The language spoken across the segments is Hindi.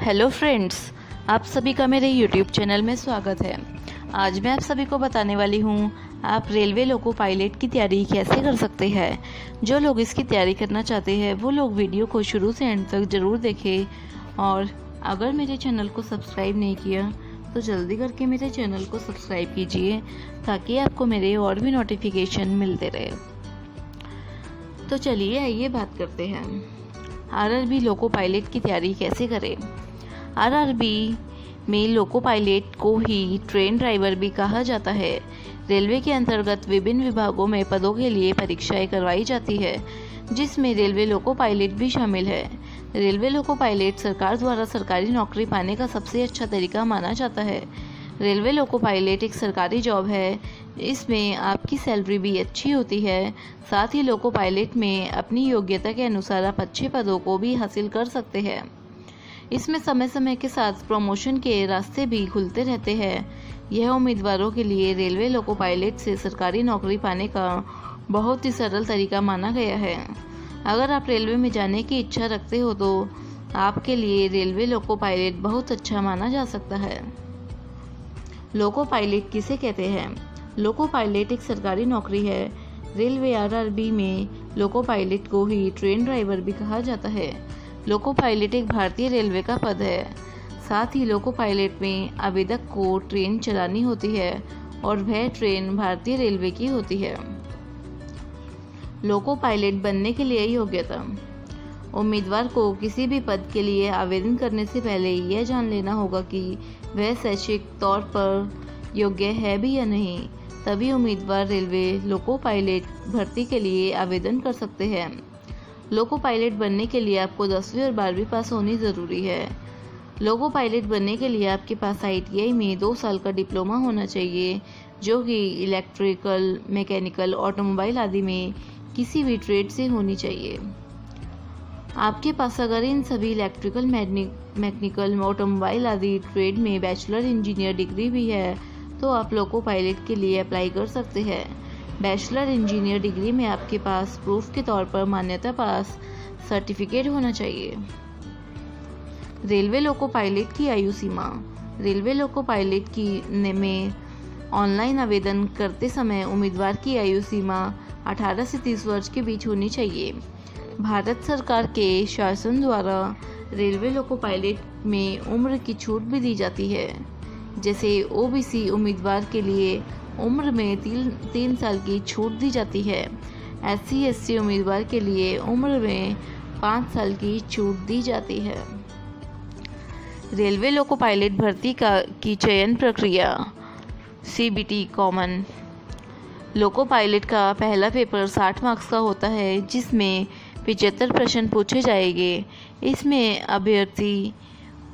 हेलो फ्रेंड्स, आप सभी का मेरे यूट्यूब चैनल में स्वागत है। आज मैं आप सभी को बताने वाली हूँ आप रेलवे लोको पायलट की तैयारी कैसे कर सकते हैं। जो लोग इसकी तैयारी करना चाहते हैं वो लोग वीडियो को शुरू से एंड तक ज़रूर देखें, और अगर मेरे चैनल को सब्सक्राइब नहीं किया तो जल्दी करके मेरे चैनल को सब्सक्राइब कीजिए ताकि आपको मेरे और भी नोटिफिकेशन मिलते रहे। तो चलिए आइए बात करते हैं आरआरबी लोको पायलट की तैयारी कैसे करें। आरआरबी में लोको पायलट को ही ट्रेन ड्राइवर भी कहा जाता है। रेलवे के अंतर्गत विभिन्न विभागों में पदों के लिए परीक्षाएं करवाई जाती है, जिसमें रेलवे लोको पायलट भी शामिल है। रेलवे लोको पायलट सरकार द्वारा सरकारी नौकरी पाने का सबसे अच्छा तरीका माना जाता है। रेलवे लोको पायलट एक सरकारी जॉब है, इसमें आपकी सैलरी भी अच्छी होती है। साथ ही लोको पायलट में अपनी योग्यता के अनुसार आप अच्छे पदों को भी हासिल कर सकते हैं। इसमें समय समय के साथ प्रमोशन के रास्ते भी खुलते रहते हैं। यह उम्मीदवारों के लिए रेलवे लोको पायलट से सरकारी नौकरी पाने का बहुत ही सरल तरीका माना गया है। अगर आप रेलवे में जाने की इच्छा रखते हो तो आपके लिए रेलवे लोको पायलट बहुत अच्छा माना जा सकता है। लोको पायलट किसे कहते हैं? लोको पायलट एक सरकारी नौकरी है। रेलवे आरआरबी में लोको पायलट को ही ट्रेन ड्राइवर भी कहा जाता है। लोको पायलट एक भारतीय रेलवे का पद है। साथ ही लोको पायलट में आवेदक को ट्रेन चलानी होती है और वह ट्रेन भारतीय रेलवे की होती है। लोको पायलट बनने के लिए योग्यता। उम्मीदवार को किसी भी पद के लिए आवेदन करने से पहले यह जान लेना होगा कि वह शैक्षिक तौर पर योग्य है भी या नहीं, तभी उम्मीदवार रेलवे लोको पायलट भर्ती के लिए आवेदन कर सकते हैं। लोको पायलट बनने के लिए आपको 10वीं और 12वीं पास होनी ज़रूरी है। लोको पायलट बनने के लिए आपके पास ITI में 2 साल का डिप्लोमा होना चाहिए, जो कि इलेक्ट्रिकल, मैकेनिकल, ऑटोमोबाइल आदि में किसी भी ट्रेड से होनी चाहिए। आपके पास अगर इन सभी इलेक्ट्रिकल, मैकेनिकल, ऑटोमोबाइल आदि ट्रेड में बैचलर इंजीनियर डिग्री भी है तो आप लोको पायलट के लिए अप्लाई कर सकते हैं। बैचलर इंजीनियर डिग्री में आपके पास प्रूफ के तौर पर मान्यता पास सर्टिफिकेट होना चाहिए। रेलवे लोको पायलट की आयु सीमा। रेलवे लोको पायलट की में ऑनलाइन आवेदन करते समय उम्मीदवार की आयु सीमा 18 से 30 वर्ष के बीच होनी चाहिए। भारत सरकार के शासन द्वारा रेलवे लोको पायलट में उम्र की छूट भी दी जाती है। जैसे OBC उम्मीदवार के लिए उम्र में 3 साल की छूट दी जाती है। SC/ST उम्मीदवार के लिए उम्र में 5 साल की छूट दी जाती है। रेलवे लोको पायलट भर्ती की चयन प्रक्रिया। CBT common. लोको पायलट का पहला पेपर 60 मार्क्स का होता है, जिसमें 75 प्रश्न पूछे जाएंगे। इसमें अभ्यर्थी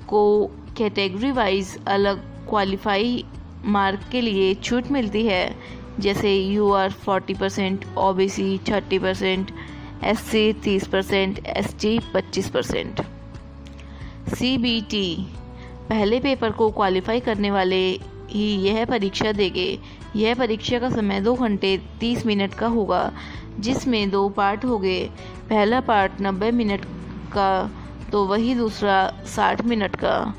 को कैटेगरी वाइज अलग क्वालिफाई मार्क के लिए छूट मिलती है। जैसे UR 40%, OBC 30%, SC 30%, ST 25%। CBT पहले पेपर को क्वालिफाई करने वाले ही यह परीक्षा देंगे। यह परीक्षा का समय 2 घंटे 30 मिनट का होगा, जिसमें 2 पार्ट होंगे। पहला पार्ट 90 मिनट का तो वही दूसरा 60 मिनट का।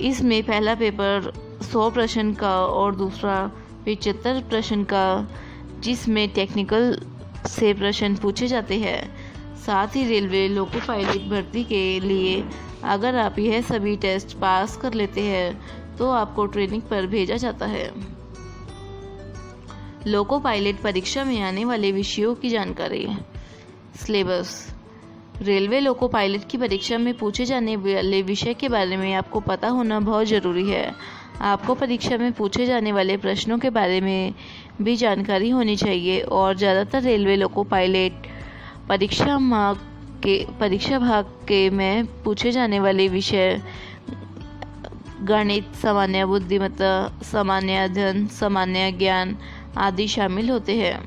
इसमें पहला पेपर 100 प्रश्न का और दूसरा 75 प्रश्न का, जिसमें टेक्निकल से प्रश्न पूछे जाते हैं। साथ ही रेलवे लोको पायलट भर्ती के लिए अगर आप यह सभी टेस्ट पास कर लेते हैं तो आपको ट्रेनिंग पर भेजा जाता है। लोको पायलट परीक्षा में आने वाले विषयों की जानकारी। सिलेबस। रेलवे लोको पायलट की परीक्षा में पूछे जाने वाले विषय के बारे में आपको पता होना बहुत ज़रूरी है। आपको परीक्षा में पूछे जाने वाले प्रश्नों के बारे में भी जानकारी होनी चाहिए, और ज़्यादातर रेलवे लोको पायलट परीक्षा भाग के में पूछे जाने वाले विषय गणित, सामान्य बुद्धिमत्ता, सामान्य अध्ययन, सामान्य ज्ञान आदि शामिल होते हैं।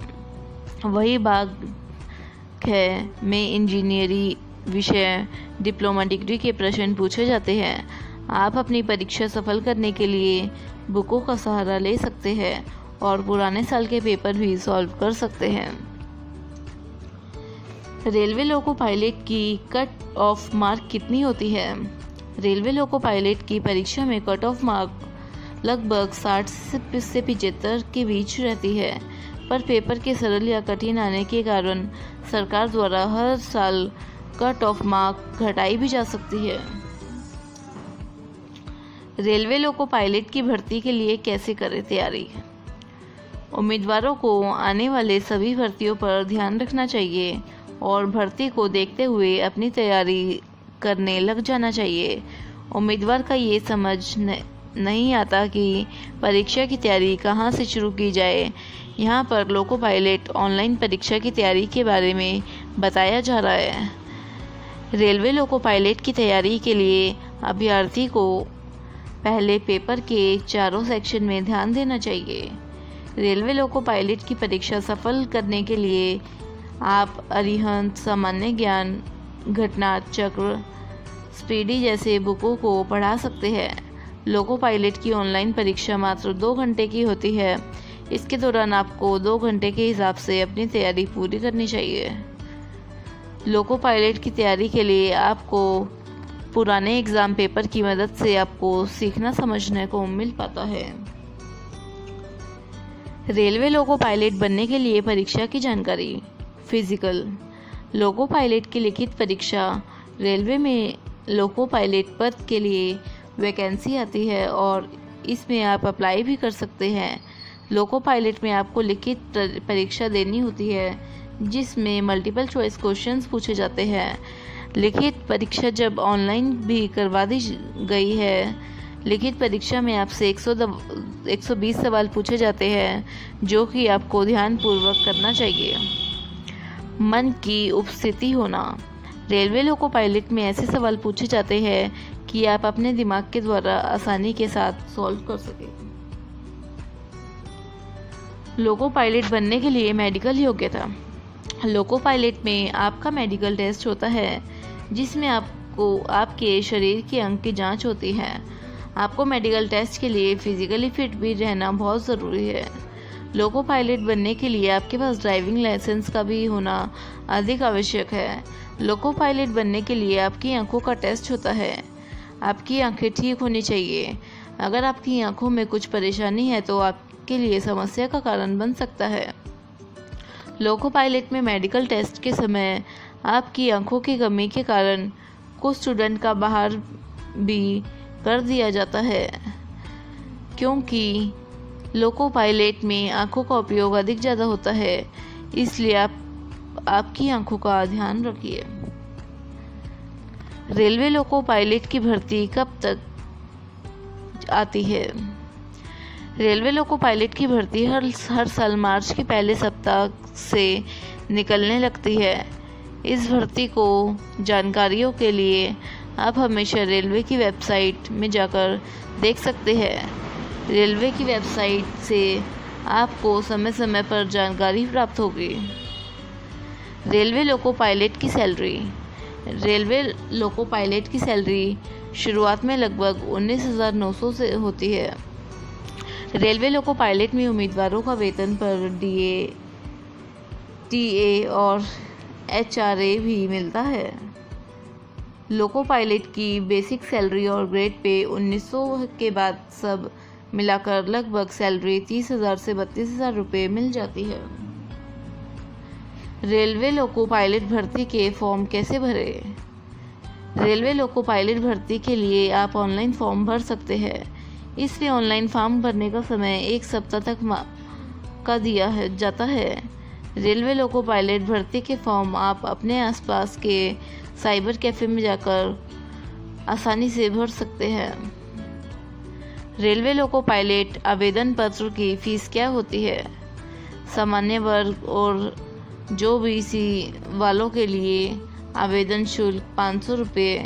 वही भाग है में इंजीनियरिंग विषय, डिप्लोमा डिग्री के प्रश्न पूछे जाते हैं। आप अपनी परीक्षा सफल करने के लिए बुकों का सहारा ले सकते हैं और पुराने साल के पेपर भी सॉल्व कर सकते हैं। रेलवे लोको पायलट की कट ऑफ मार्क कितनी होती है? रेलवे लोको पायलट की परीक्षा में कट ऑफ मार्क लगभग 60 से 75 के बीच रहती है, पर पेपर के सरल या कठिन आने के कारण सरकार द्वारा हर साल कट ऑफ मार्क घटाई भी जा सकती है। रेलवे लोको पायलट की भर्ती के लिए कैसे करें तैयारी? उम्मीदवारों को आने वाले सभी भर्तियों पर ध्यान रखना चाहिए और भर्ती को देखते हुए अपनी तैयारी करने लग जाना चाहिए। उम्मीदवार का ये समझ नहीं आता कि परीक्षा की तैयारी कहाँ से शुरू की जाए। यहाँ पर लोको पायलट ऑनलाइन परीक्षा की तैयारी के बारे में बताया जा रहा है। रेलवे लोको पायलट की तैयारी के लिए अभ्यर्थी को पहले पेपर के चारों सेक्शन में ध्यान देना चाहिए। रेलवे लोको पायलट की परीक्षा सफल करने के लिए आप अरिहंत, सामान्य ज्ञान, घटना चक्र, स्पीडी जैसे बुकों को पढ़ा सकते हैं। लोको पायलट की ऑनलाइन परीक्षा मात्र 2 घंटे की होती है। इसके दौरान आपको 2 घंटे के हिसाब से अपनी तैयारी पूरी करनी चाहिए। लोको पायलट की तैयारी के लिए आपको पुराने एग्ज़ाम पेपर की मदद से आपको सीखना समझने को मिल पाता है। रेलवे लोको पायलट बनने के लिए परीक्षा की जानकारी। फिजिकल। लोको पायलट की लिखित परीक्षा। रेलवे में लोको पायलट पद के लिए वैकेंसी आती है और इसमें आप अप्लाई भी कर सकते हैं। लोको पायलट में आपको लिखित परीक्षा देनी होती है जिसमें मल्टीपल चॉइस क्वेश्चंस पूछे जाते हैं। लिखित परीक्षा जब ऑनलाइन भी करवा दी गई है। लिखित परीक्षा में आपसे 120 सवाल पूछे जाते हैं जो कि आपको ध्यानपूर्वक करना चाहिए। मन की उपस्थिति होना। रेलवे लोको पायलट में ऐसे सवाल पूछे जाते हैं कि आप अपने दिमाग के द्वारा आसानी के साथ सॉल्व कर सकें। लोको पायलट बनने के लिए मेडिकल योग्यता। लोको पायलट में आपका मेडिकल टेस्ट होता है जिसमें आपको आपके शरीर के अंग की जांच होती है। आपको मेडिकल टेस्ट के लिए फिजिकली फिट भी रहना बहुत ज़रूरी है। लोको पायलट बनने के लिए आपके पास ड्राइविंग लाइसेंस का भी होना अधिक आवश्यक है। लोको पायलट बनने के लिए आपकी आंखों का टेस्ट होता है। आपकी आंखें ठीक होनी चाहिए। अगर आपकी आंखों में कुछ परेशानी है तो आपके लिए समस्या का कारण बन सकता है। लोको पायलट में मेडिकल टेस्ट के समय आपकी आंखों की कमी के कारण कुछ स्टूडेंट का बाहर भी कर दिया जाता है, क्योंकि लोको पायलट में आंखों का उपयोग अधिक ज़्यादा होता है, इसलिए आपकी आंखों का ध्यान रखिए। रेलवे लोको पायलट की भर्ती कब तक आती है? रेलवे लोको पायलट की भर्ती हर साल मार्च के पहले सप्ताह से निकलने लगती है। इस भर्ती को जानकारियों के लिए आप हमेशा रेलवे की वेबसाइट में जाकर देख सकते हैं। रेलवे की वेबसाइट से आपको समय समय पर जानकारी प्राप्त होगी। रेलवे लोको पायलट की सैलरी। रेलवे लोको पायलट की सैलरी शुरुआत में लगभग 19,900 से होती है। रेलवे लोको पायलट में उम्मीदवारों का वेतन पर DA, TA और HRA भी मिलता है। लोको पायलट की बेसिक सैलरी और ग्रेड पे 1900 के बाद सब मिलाकर लगभग सैलरी 30,000 से 32,000 रुपये मिल जाती है। रेलवे लोको पायलट भर्ती के फॉर्म कैसे भरें? रेलवे लोको पायलट भर्ती के लिए आप ऑनलाइन फॉर्म भर सकते हैं। इसलिए ऑनलाइन फॉर्म भरने का समय 1 सप्ताह तक का दिया जाता है। रेलवे लोको पायलट भर्ती के फॉर्म आप अपने आसपास के साइबर कैफ़े में जाकर आसानी से भर सकते हैं। रेलवे लोको पायलट आवेदन पत्र की फ़ीस क्या होती है? सामान्य वर्ग और जो BC वालों के लिए आवेदन शुल्क 500 रुपये,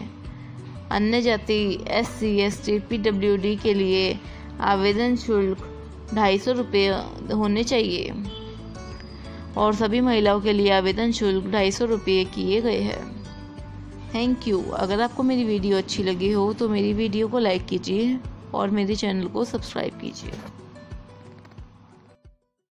अन्य जाति SC, ST, PWD के लिए आवेदन शुल्क 250 रुपये होने चाहिए और सभी महिलाओं के लिए आवेदन शुल्क 250 रुपये किए गए हैं। Thank you. अगर आपको मेरी वीडियो अच्छी लगी हो तो मेरी वीडियो को लाइक कीजिए और मेरे चैनल को सब्सक्राइब कीजिए।